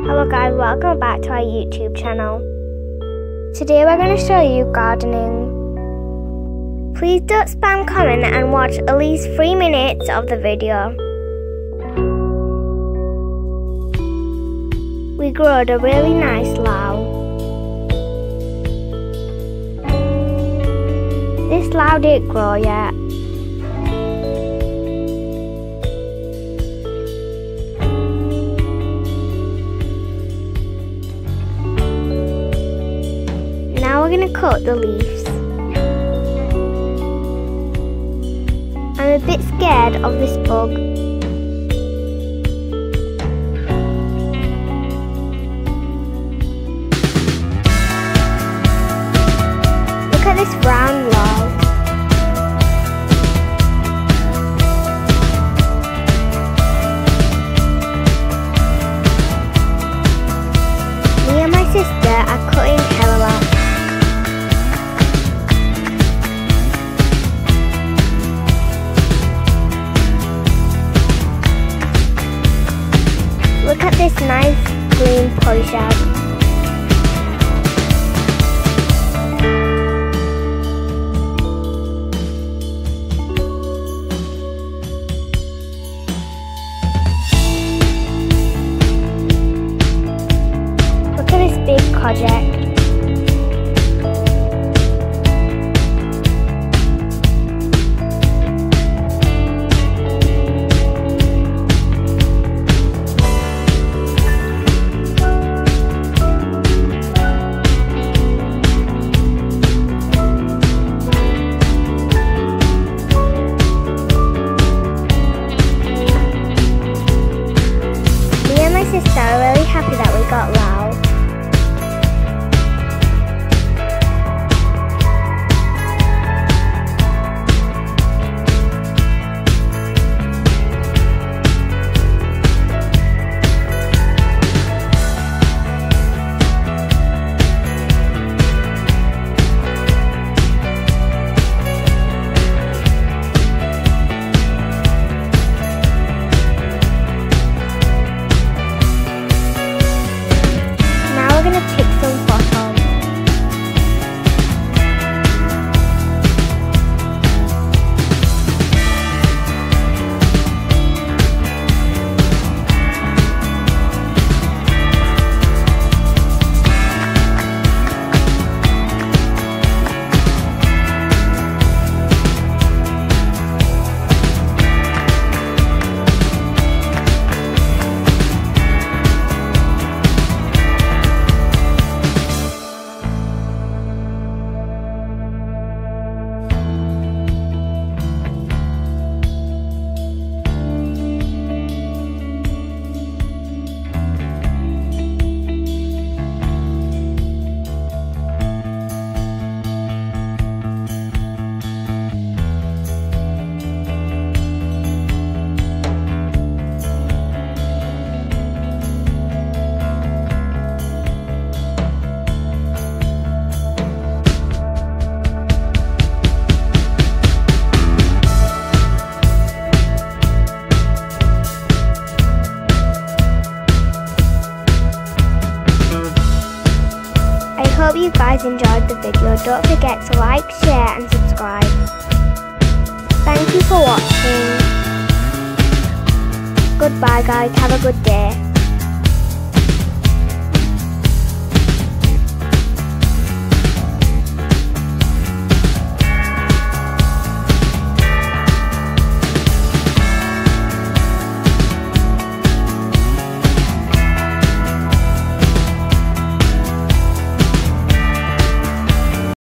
Hello guys, welcome back to our YouTube channel. Today we're going to show you gardening. Please don't spam comment and watch at least 3 minutes of the video. We growed a really nice lao. This lao didn't grow yet. Now we're going to cut the leaves. I'm a bit scared of this bug. Look at this round lao. Me and my sister are cutting Kerala. Look at this nice green polyshag. Look at this big project. Sister are really happy that we got lao. Pick some photos. I hope you guys enjoyed the video. Don't forget to like, share and subscribe. Thank you for watching. Goodbye guys, have a good day.